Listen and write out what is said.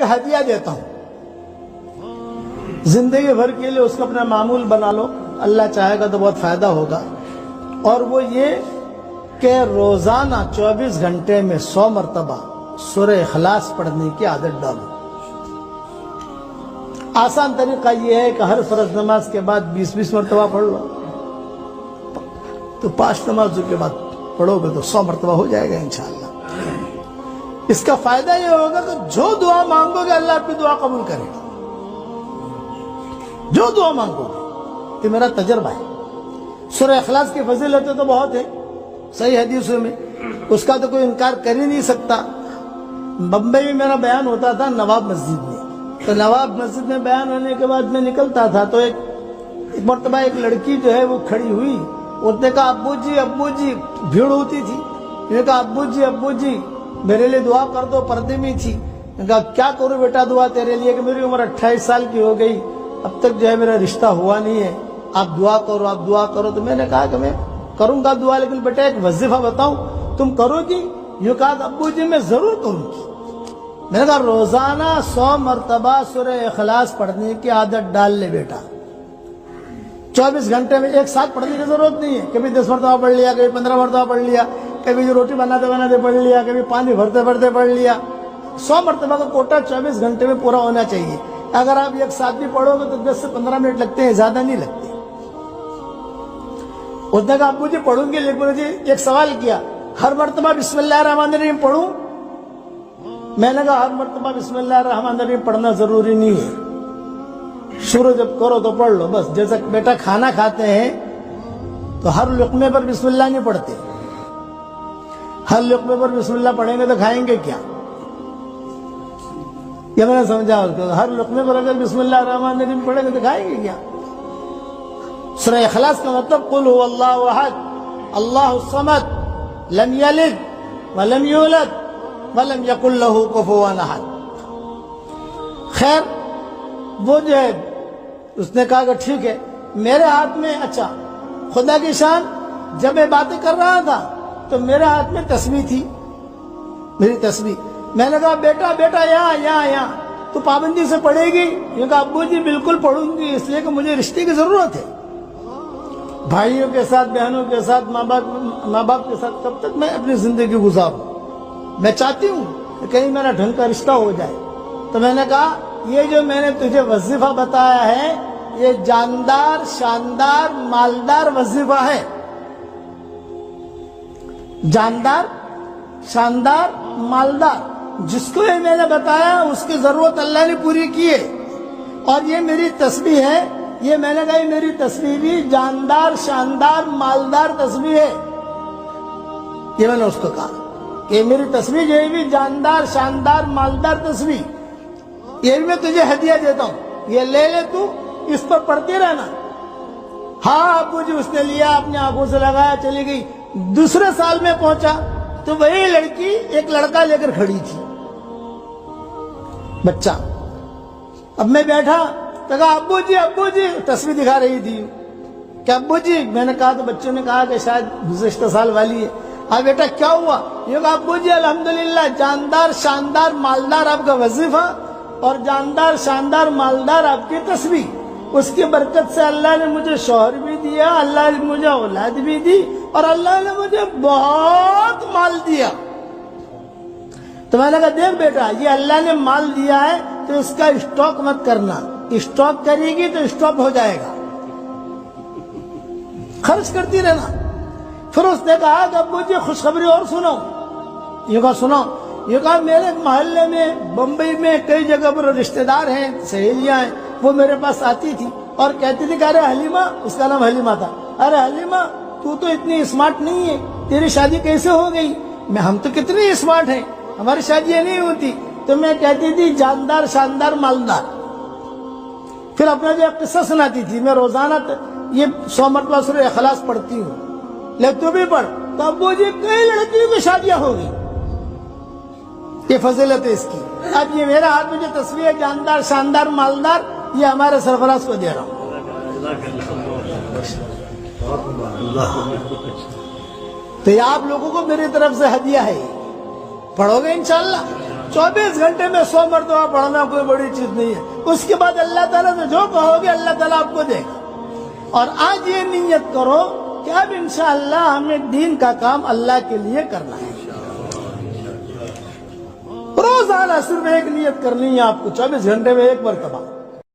ایک ہدیہ دیتا ہوں، زندگی بھر کے لیے اس کو اپنا معمول بنا لو، اللہ چاہے گا تو بہت فائدہ ہوگا۔ اور وہ یہ کہ روزانہ 24 گھنٹے میں 100 مرتبہ سورہ اخلاص پڑھنے کی عادت ڈالو۔ آسان طریقہ یہ ہے کہ ہر فرض نماز کے بعد 20 مرتبہ پڑھ لو، تو 5 نمازوں کے بعد پڑھو گے تو 100 مرتبہ ہو جائے گا انشاءاللہ۔ اس کا فائدہ یہ ہوگا کہ جو دعا مانگو گے اللہ آپ کی دعا قبول کرے گا، جو دعا مانگو گے۔ یہ میرا تجربہ ہے۔ سورہ اخلاص کی فضیلتیں تو بہت ہے صحیح حدیثوں میں، اس کا تو کوئی انکار کر ہی نہیں سکتا۔ بمبئی میں میرا بیان ہوتا تھا نواب مسجد میں، تو نواب مسجد میں بیان ہونے کے بعد میں نکلتا تھا تو ایک مرتبہ ایک لڑکی جو ہے وہ کھڑی ہوئی، اس نے کہا ابو جی، بھیڑ ہوتی تھی، میں نے کہا ابو جی میرے لیے دعا کر دو، پردے میں تھی۔ میں نے کہا کیا کروں بیٹا دعا تیرے لیے کہ میری عمر 28 سال کی ہو گئی، اب تک جو ہے میرا رشتہ ہوا نہیں ہے، آپ دعا کرو۔ تو میں نے کہا کہ میں کروں گا دعا، لیکن بیٹا ایک وظیفہ بتاؤں تم کرو گی؟ یہ کہا ابو جی میں ضرور کروں گی۔ میں نے کہا روزانہ 100 مرتبہ سورہ اخلاص پڑھنے کی عادت ڈال لے بیٹا، 24 گھنٹے میں ایک ساتھ پڑھنے کی ضرورت نہیں ہے، کبھی 10 مرتبہ پڑھ لیا، کبھی 15 مرتبہ پڑھ لیا، کبھی جو روٹی بناتے پڑھ لیا، کبھی پانی بھرتے پڑھ لیا۔ 100 مرتبہ کا کوٹا 24 گھنٹے میں پورا ہونا چاہیے۔ اگر آپ ایک ساتھ بھی پڑھو گے تو 10 سے 15 منٹ لگتے ہیں، زیادہ نہیں لگتے۔ اس نے کہا ابو جی پڑھوں گی، لیکن مجھے ایک سوال کیا، ہر مرتبہ بسم اللہ الرحمن الرحیم پڑھوں؟ میں نے کہا ہر مرتبہ بسم اللہ الرحمن الرحیم پڑھنا ضروری نہیں ہے، شروع جب کرو تو پڑھ لو بس۔ جیسا بیٹا کھانا کھاتے ہیں تو ہر لقمے پر بسم اللہ نہیں پڑھتے، ہر لقمے پر بسم اللہ پڑھیں گے تو کھائیں گے کیا؟ یہ میں نے سمجھا اس کو، ہر لقمے پر اگر بسم اللہ الرحمن الرحیم پڑھیں گے تو کھائیں گے کیا؟ سورہ اخلاص کا مطلب قل هو اللہ احد اللہ الصمد لم یلد ولم یولد ولم یکن له کفوا احد۔ خیر وہ جو ہے اس نے کہا کہ ٹھیک ہے، میرے ہاتھ میں اچھا خدا کی شان، جب میں باتیں کر رہا تھا تو میرے ہاتھ میں تسبیح تھی، میری تسبیح۔ میں نے کہا بیٹا یہاں تو پابندی سے پڑھے گی؟ یہ کہا ابو جی بالکل پڑھوں گی، اس لیے کہ مجھے رشتے کی ضرورت ہے، بھائیوں کے ساتھ، بہنوں کے ساتھ، ماں باپ کے ساتھ کب تک میں اپنی زندگی گزاروں؟ میں چاہتی ہوں کہ کہیں میرا ڈھنگ کا رشتہ ہو جائے۔ تو میں نے کہا یہ جو میں نے تجھے وظیفہ بتایا ہے یہ جاندار شاندار مالدار وظیفہ ہے، جاندار شاندار مالدار، جس کو یہ میں نے بتایا اس کی ضرورت اللہ نے پوری کی ہے۔ اور یہ میری تسبیح ہے، یہ میں نے کہا یہ میری تسبیح بھی جاندار شاندار مالدار تسبیح ہے۔ یہ میں نے اس کو کہا کہ میری تسبیح جو ہے بھی جاندار شاندار مالدار تسبیح، یہ بھی میں تجھے ہدیہ دیتا ہوں، یہ لے تو اس پر پڑھتی رہنا۔ ہاں ابو جی اس نے لیا، اپنی آنکھوں سے لگایا، چلی گئی۔ دوسرے سال میں پہنچا تو وہی لڑکی ایک لڑکا لے کر کھڑی تھی، بچہ۔ اب میں بیٹھا تو کہا ابو جی تصویر دکھا رہی تھی کہ ابو جی، میں نے کہا تو بچوں نے کہا کہ شاید گزشتہ سال والی ہے۔ ہاں بیٹا کیا ہوا؟ یہ کہا ابو جی الحمدللہ جاندار شاندار مالدار آپ کا وظیفہ اور جاندار شاندار مالدار آپ کی تسبیح، اس کی برکت سے اللہ نے مجھے شوہر بھی دیا، اللہ نے مجھے اولاد بھی دی، اور اللہ نے مجھے بہت مال دیا۔ تو میں نے کہا دیکھ بیٹا یہ اللہ نے مال دیا ہے تو اس کا اسٹاک مت کرنا، اسٹاک کرے گی تو اسٹاپ ہو جائے گا، خرچ کرتی رہنا۔ پھر اس نے کہا کہ ابو جی خوشخبری اور سنو۔ یہ کہا سنو۔ یہ کہا میرے محلے میں بمبئی میں کئی جگہ پر رشتہ دار ہیں، سہیلیاں ہیں، وہ میرے پاس آتی تھی اور کہتی تھی کہ ارے حلیمہ، اس کا نام حلیمہ تھا، ارے حلیمہ تو اتنی اسمارٹ نہیں ہے، تیری شادی کیسے ہو گئی؟ ہم تو کتنی اسمارٹ ہیں، ہماری شادیاں نہیں ہوتی۔ تو میں کہتی تھی جاندار شاندار مالدار۔ پھر اپنا جو قصہ سناتی تھی، میں روزانہ یہ 100 مرتبہ سورہ اخلاص پڑھتی ہوں، لیکن تو بھی پڑھ۔ تو ابو جی کئی لڑکیوں کی شادیاں ہو گئی، یہ فضیلت ہے اس کی۔ اب یہ میرا ہاتھ میں جو تصویر ہے جاندار شاندار مالدار، یہ ہمارے سرفراز کو دے رہا ہوں۔ تو یہ آپ لوگوں کو میری طرف سے ہدیہ ہے، پڑھو گے انشاءاللہ۔ 24 گھنٹے میں 100 مرتبہ پڑھنا کوئی بڑی چیز نہیں ہے. اس کے بعد اللہ تعالیٰ سے جو کہو گے اللہ تعالیٰ آپ کو دے گا. اور آج یہ نیت کرو کہ اب انشاءاللہ ہمیں دین کا کام اللہ کے لیے کرنا ہے. روزانہ صرف ایک نیت کرنی ہے آپ کو 24 گھنٹے میں ایک مرتبہ.